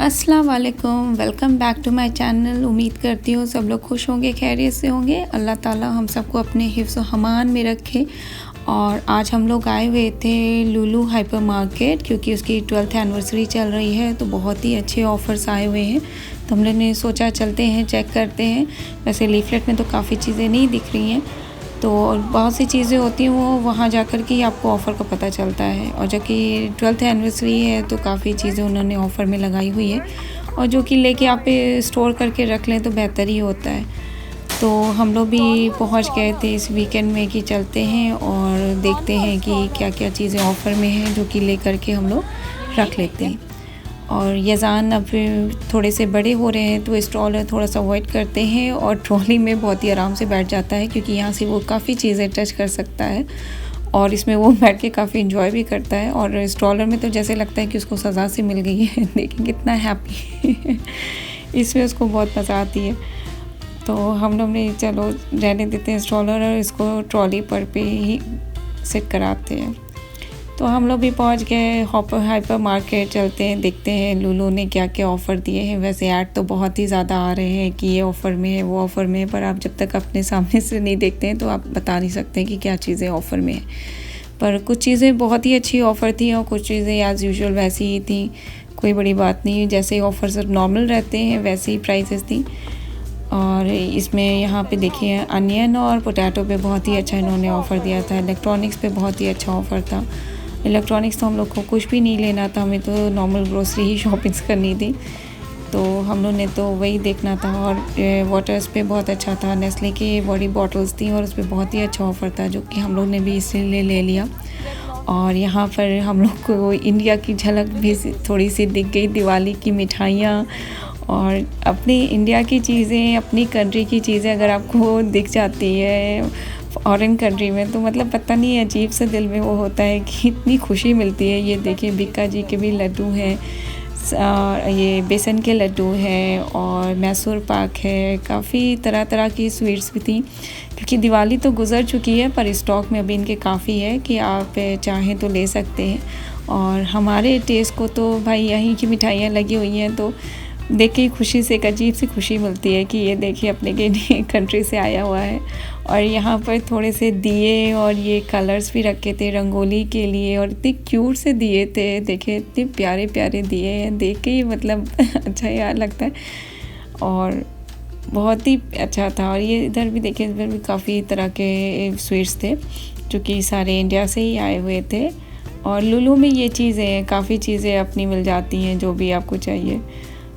अस्सलाम वालेकुम, welcome back to my channel. उम्मीद करती हूँ सब लोग खुश होंगे, खैरियत से होंगे। अल्लाह ताला हम सबको अपने हिफ्ज़ व अमान में रखे। और आज हम लोग आए हुए थे लुलु हाइपर मार्केट, क्योंकि उसकी 12th एनिवर्सरी चल रही है, तो बहुत ही अच्छे ऑफ़र्स आए हुए हैं। तो हम लोग ने सोचा चलते हैं, चेक करते हैं। वैसे लीफलेट में तो काफ़ी चीज़ें नहीं दिख रही हैं, तो बहुत सी चीज़ें होती हैं वो वहाँ जाकर के ही आपको ऑफ़र का पता चलता है। और जो कि 12th एनिवर्सरी है तो काफ़ी चीज़ें उन्होंने ऑफ़र में लगाई हुई है, और जो कि लेके आप स्टोर करके रख लें तो बेहतर ही होता है। तो हम लोग भी पहुँच गए थे इस वीकेंड में कि चलते हैं और देखते हैं कि क्या क्या चीज़ें ऑफ़र में हैं, जो कि ले करके हम लोग रख लेते हैं। और यज़ान अब थोड़े से बड़े हो रहे हैं तो स्ट्रॉलर थोड़ा सा अवॉइड करते हैं, और ट्रॉली में बहुत ही आराम से बैठ जाता है, क्योंकि यहाँ से वो काफ़ी चीज़ें टच कर सकता है और इसमें वो बैठ के काफ़ी इंजॉय भी करता है। और स्ट्रॉलर में तो जैसे लगता है कि उसको सज़ा से मिल गई है। देखिए कितना हैप्पी इसमें उसको बहुत मज़ा आती है। तो हम लोग ने चलो रहने देते हैं स्ट्रॉलर, और इसको ट्रॉली पर पे ही सेट कराते हैं। तो हम लोग भी पहुंच गए हाइपर मार्केट। चलते हैं, देखते हैं लुलु ने क्या क्या ऑफ़र दिए हैं। वैसे ऐड तो बहुत ही ज़्यादा आ रहे हैं कि ये ऑफ़र में है, वो ऑफ़र में है, पर आप जब तक अपने सामने से नहीं देखते हैं तो आप बता नहीं सकते कि क्या चीज़ें ऑफ़र में है। पर कुछ चीज़ें बहुत ही अच्छी ऑफ़र थी और कुछ चीज़ें एज़ यूजुअल वैसी ही थी, कोई बड़ी बात नहीं। जैसे ऑफ़र्स नॉर्मल रहते हैं वैसे ही प्राइसेस थी। और इसमें यहाँ पे देखिए अनियन और पोटैटो पे बहुत ही अच्छा इन्होंने ऑफ़र दिया था। इलेक्ट्रॉनिक्स पे बहुत ही अच्छा ऑफ़र था। इलेक्ट्रॉनिक्स तो हम लोग को कुछ भी नहीं लेना था, हमें तो नॉर्मल ग्रोसरी ही शॉपिंग्स करनी थी, तो हम लोग ने तो वही देखना था। और वाटर्स पे बहुत अच्छा था, नेस्ले की बड़ी बॉटल्स थी और उस पर बहुत ही अच्छा ऑफ़र था, जो कि हम लोग ने भी इसलिए ले लिया। और यहाँ पर हम लोग को इंडिया की झलक भी थोड़ी सी दिख गई, दिवाली की मिठाइयाँ और अपनी इंडिया की चीज़ें, अपनी कंट्री की चीज़ें अगर आपको दिख जाती है फॉरेन कंट्री में, तो मतलब पता नहीं अजीब से दिल में वो होता है कि इतनी खुशी मिलती है। ये देखिए बिक्का जी के भी लड्डू हैं, ये बेसन के लड्डू हैं और मैसूर पाक है, काफ़ी तरह तरह की स्वीट्स भी थी। क्योंकि दिवाली तो गुज़र चुकी है, पर स्टॉक में अभी इनके काफ़ी है कि आप चाहें तो ले सकते हैं। और हमारे टेस्ट को तो भाई यहीं की मिठाइयाँ लगी हुई हैं, तो देख के खुशी से एक अजीब सी खुशी मिलती है कि ये देखिए अपने के कंट्री से आया हुआ है। और यहाँ पर थोड़े से दिए और ये कलर्स भी रखे थे रंगोली के लिए, और इतने क्यूट से दिए थे। देखिए इतने प्यारे प्यारे दिए हैं, देख के ही मतलब अच्छा यार लगता है, और बहुत ही अच्छा था। और ये इधर भी देखिए, इधर भी काफ़ी तरह के स्वीट्स थे, जो कि सारे इंडिया से ही आए हुए थे। और लुलु में ये चीज़ें, काफ़ी चीज़ें अपनी मिल जाती हैं जो भी आपको चाहिए।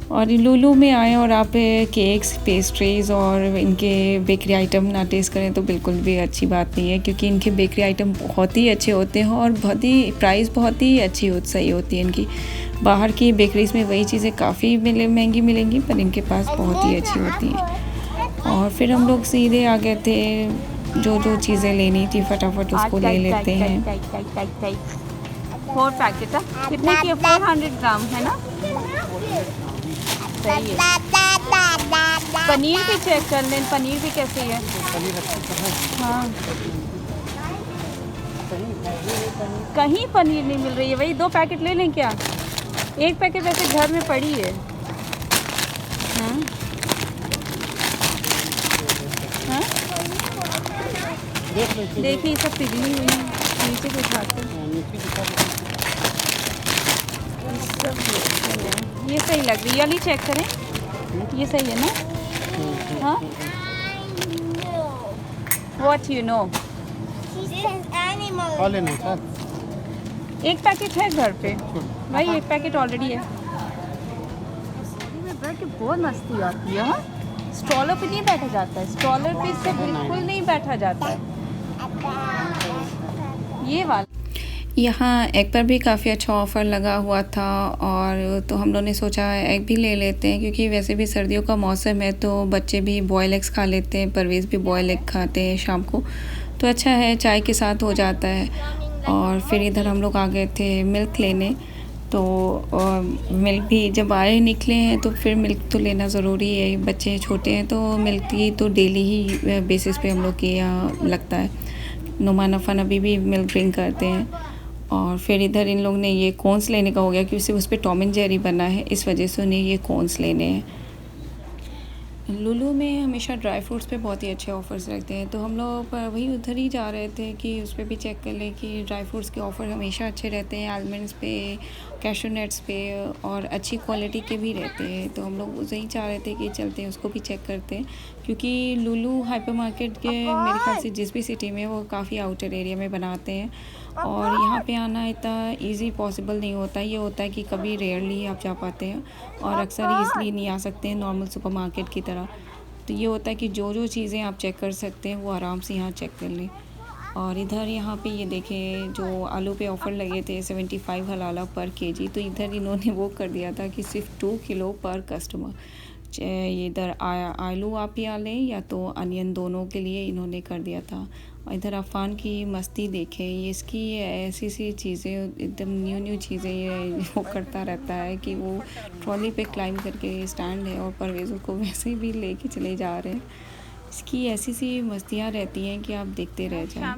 और लुलु में आए और आप केक्स, पेस्ट्रीज़ और इनके बेकरी आइटम ना टेस्ट करें तो बिल्कुल भी अच्छी बात नहीं है, क्योंकि इनके बेकरी आइटम बहुत ही अच्छे होते हैं और बहुत ही प्राइस बहुत ही अच्छी सही होती है इनकी। बाहर की बेकरीज़ में वही चीज़ें काफ़ी महंगी मिलेंगी, पर इनके पास बहुत ही अच्छी होती हैं। और फिर हम लोग सीधे आ गए थे, जो जो चीज़ें लेनी थी फटाफट उसको ले लेते हैं। 4 पैकेट कितने की है? 400 ग्राम है ना? सही है। पनीर भी चेक कर लें, पनीर भी कैसे है? हाँ, कहीं पनीर नहीं मिल रही है। वही 2 पैकेट ले लें क्या? एक पैकेट वैसे घर में पड़ी है। हाँ हाँ, देखिए सब पिघली हुई है, नीचे को उठाते सब। ये सही लग रही है, वाली चेक करें, ये सही है ना? हाँ, व्हाट यू नो, एक पैकेट है घर पे भाई, एक पैकेट ऑलरेडी है। में बैठ के बहुत मस्ती आती है। हाँ, स्ट्रॉलर पे नहीं बैठा जाता है, स्ट्रॉलर पे इससे बिल्कुल नहीं बैठा जाता है। ये वाला यहाँ एग पर भी काफ़ी अच्छा ऑफ़र लगा हुआ था, और तो हम लोगों ने सोचा एग भी ले लेते हैं, क्योंकि वैसे भी सर्दियों का मौसम है तो बच्चे भी बॉयल एग्स खा लेते हैं, परवेज़ भी बॉयल एग खाते हैं शाम को, तो अच्छा है, चाय के साथ हो जाता है। और फिर इधर हम लोग आ गए थे मिल्क लेने, तो मिल्क भी जब आए निकले हैं तो फिर मिल्क तो लेना ज़रूरी है, बच्चे छोटे हैं तो मिल्क की तो डेली ही बेसिस पे हम लोग के यहाँ लगता है। नुमा नफ़ा नबी भी मिल्क ड्रिंक करते हैं। और फिर इधर इन लोग ने ये कोन्स लेने का हो गया क्योंकि उस पर टॉम एंड जेरी बना है, इस वजह से उन्हें ये कोन्स लेने हैं। लुलु में हमेशा ड्राई फ्रूट्स पे बहुत ही अच्छे ऑफ़र्स रखते हैं, तो हम लोग वही उधर ही जा रहे थे कि उस पर भी चेक कर लें कि ड्राई फ्रूट्स के ऑफ़र हमेशा अच्छे रहते हैं, आलमंड्स पे, कैशू नट्स पे, और अच्छी क्वालिटी के भी रहते हैं। तो हम लोग उसे ही चाह रहे थे कि चलते हैं उसको भी चेक करते हैं, क्योंकि लुलु हाइपर मार्केट के मेरे ख्याल से जिस भी सिटी में वो काफ़ी आउटर एरिया में बनाते हैं, और यहाँ पे आना इतना इजी पॉसिबल नहीं होता। ये होता है कि कभी रेयरली आप जा पाते हैं और अक्सर ईज़िली नहीं आ सकते हैं नॉर्मल सुपरमार्केट की तरह। तो ये होता है कि जो जो चीज़ें आप चेक कर सकते हैं वो आराम से यहाँ चेक कर लें। और इधर यहाँ पे ये देखें, जो आलू पे ऑफ़र लगे थे 75 हलाला पर केजी, तो इधर इन्होंने वो कर दिया था कि सिर्फ 2 किलो पर कस्टमर। ये इधर आलू आप या लें या तो अनियन, दोनों के लिए इन्होंने कर दिया था। और इधर अफ़ान की मस्ती देखें, ये इसकी ऐसी सी चीज़ें, एकदम न्यू न्यू चीज़ें ये वो करता रहता है कि वो ट्रॉली पे क्लाइंब करके, स्टैंड है और परवेज़ को वैसे भी लेके चले जा रहे हैं। इसकी ऐसी सी मस्तियाँ रहती हैं कि आप देखते रह जाएं।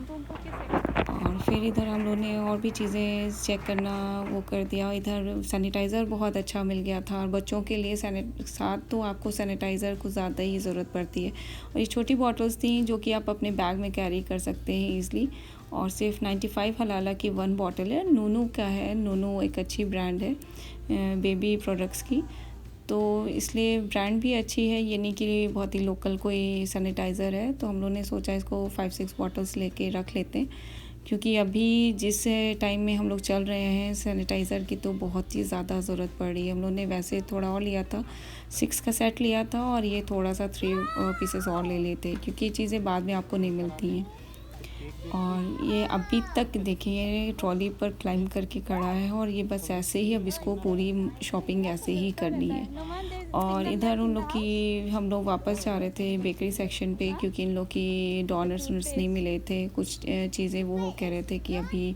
और फिर इधर हम लोगों ने और भी चीज़ें चेक करना वो कर दिया। इधर सैनिटाइज़र बहुत अच्छा मिल गया था, और बच्चों के लिए साथ तो आपको सैनिटाइज़र को ज़्यादा ही ज़रूरत पड़ती है। और ये छोटी बॉटल्स थी जो कि आप अपने बैग में कैरी कर सकते हैं ईज़िली, और सिर्फ 95 हलाला की 1 बॉटल है। नूनू का है, नूनू एक अच्छी ब्रांड है बेबी प्रोडक्ट्स की, तो इसलिए ब्रांड भी अच्छी है, ये नहीं कि बहुत ही लोकल कोई सैनिटाइज़र है। तो हम लोगों ने सोचा इसको 5-6 बॉटल्स लेके रख लेते हैं, क्योंकि अभी जिस टाइम में हम लोग चल रहे हैं सैनिटाइज़र की तो बहुत ही ज़्यादा ज़रूरत पड़ रही है। हम लोगों ने वैसे थोड़ा और लिया था, 6 का सेट लिया था, और ये थोड़ा सा 3 पीसेस और ले लेते, क्योंकि ये चीज़ें बाद में आपको नहीं मिलती हैं। और ये अभी तक देखिए ट्रॉली पर क्लाइंब करके खड़ा है, और ये बस ऐसे ही अब इसको पूरी शॉपिंग ऐसे ही करनी है। और इधर उन लोग की, हम लोग वापस जा रहे थे बेकरी सेक्शन पे, क्योंकि इन लोग की डोनट्स नहीं मिले थे। कुछ चीज़ें वो कह रहे थे कि अभी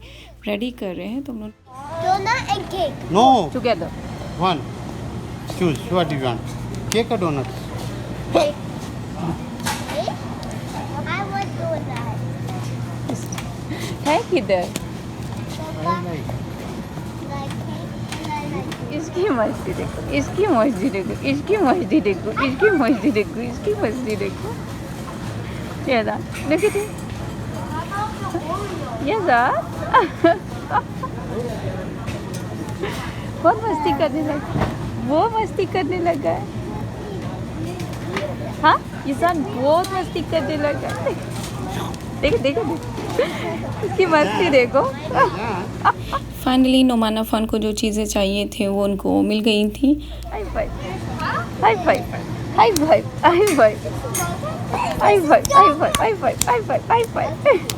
रेडी कर रहे हैं, तो हम लोग Donut and cake. No, together. one. Choose. What do you want? Cake or donuts? Cake. I want donut. है किधर? Papa, like cake and I like it. इसकी मस्ती देखो, इसकी मस्ती देखो, इसकी मस्ती देखो, इसकी मस्ती देखो, इसकी मस्ती देखो। ये दा, look at it. ये दा। बहुत मस्ती करने लगा, वो मस्ती करने लगा है। हाँ, ये सब बहुत मस्ती करने लगा है। देखो देखो देखो, इसकी मस्ती देखो। फाइनली नोमान अफ़ान को जो चीज़ें चाहिए थे वो उनको मिल गई थी। High five, high five, high five, high five, high five, high five, high five, high five, high five.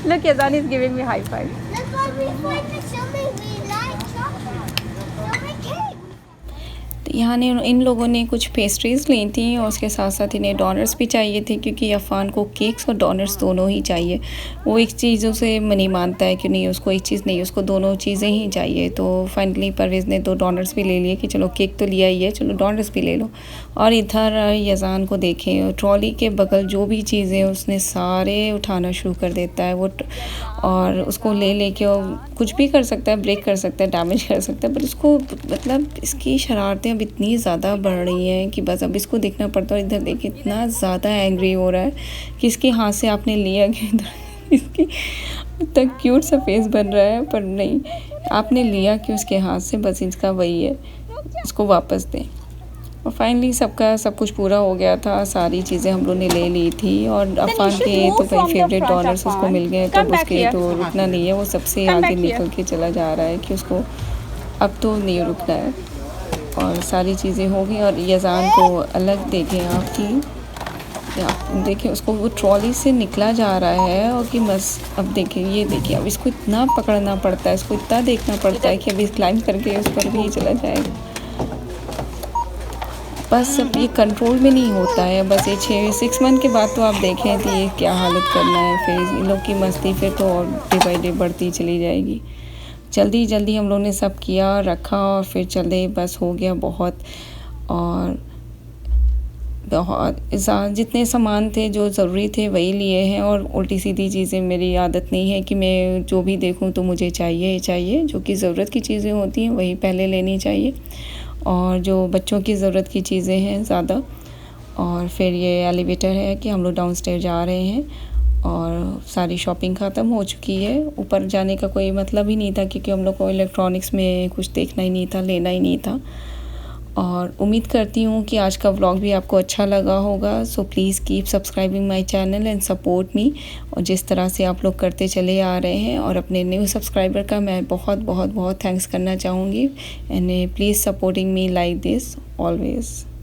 Look, Yazan is giving me high five. That's why we went to show me we like chocolate. Show me cake. तो यहाँ ने इन लोगों ने कुछ pastries ली थी, और उसके साथ साथ इन्हें डोनट्स भी चाहिए थे, क्योंकि अफ़ान को केक्स और डोनट्स दोनों ही चाहिए। वो एक चीज़ों से नहीं मानता है कि नहीं उसको एक चीज़ नहीं, उसको दोनों चीज़ें ही चाहिए। तो फाइनली परवेज़ ने 2 डोनट्स भी ले लिए कि चलो केक तो लिया ही है, चलो डोनट्स भी ले लो। और इधर यज़ान को देखें, ट्रॉली के बगल जो भी चीज़ें उसने सारे उठाना शुरू कर देता है वो, और उसको ले के कुछ भी कर सकता है, ब्रेक कर सकता है, डैमेज कर सकता है, पर उसको मतलब इसकी शरारतें अब इतनी ज़्यादा बढ़ रही हैं कि बस अब इसको देखना पड़ता है। और इधर देखिए इतना ज़्यादा एंग्री हो रहा है कि इसके हाथ से आपने लिया कि इसकी इतना क्यूट सा फेस बन रहा है, पर नहीं, आपने लिया कि उसके हाथ से, बस इसका वही है, उसको वापस दें। और फाइनली सबका सब कुछ पूरा हो गया था, सारी चीज़ें हम लोग ने ले ली थी। और अफ़ान के तो भाई फेवरेट डोनट्स उसको मिल गए, तो उसके तो रुकना नहीं है, वो सबसे आगे निकल के चला जा रहा है कि उसको अब तो नहीं रुकना है। और सारी चीज़ें हो गई, और यज़ान को अलग देखें आप देखें उसको वो ट्रॉली से निकला जा रहा है, और कि बस अब देखें, ये देखिए अब इसको इतना पकड़ना पड़ता है, इसको इतना देखना पड़ता है कि अभी क्लाइंब करके उस पर भी चला जाएगा। बस अब ये कंट्रोल में नहीं होता है। बस ये 6 मंथ के बाद तो आप देखें तो ये क्या हालत करना है। फिर इन लोग की मस्ती फिर तो और डे बाई डे बढ़ती चली जाएगी। जल्दी जल्दी हम लोग ने सब किया, रखा, और फिर चले, बस हो गया बहुत। और बहुत जितने सामान थे जो ज़रूरी थे वही लिए हैं, और उल्टी सीधी चीज़ें मेरी आदत नहीं है कि मैं जो भी देखूं तो मुझे चाहिए ही चाहिए। जो कि ज़रूरत की चीज़ें होती हैं वही पहले लेनी चाहिए, और जो बच्चों की ज़रूरत की चीज़ें हैं ज़्यादा। और फिर ये एलिवेटर है कि हम लोग डाउनस्टेयर जा रहे हैं, और सारी शॉपिंग ख़त्म हो चुकी है। ऊपर जाने का कोई मतलब ही नहीं था क्योंकि हम लोग को इलेक्ट्रॉनिक्स में कुछ देखना ही नहीं था, लेना ही नहीं था। और उम्मीद करती हूँ कि आज का व्लॉग भी आपको अच्छा लगा होगा। So please keep subscribing my channel and support me. और जिस तरह से आप लोग करते चले आ रहे हैं, और अपने न्यू सब्सक्राइबर का मैं बहुत बहुत बहुत थैंक्स करना चाहूँगी। And please supporting me like this always.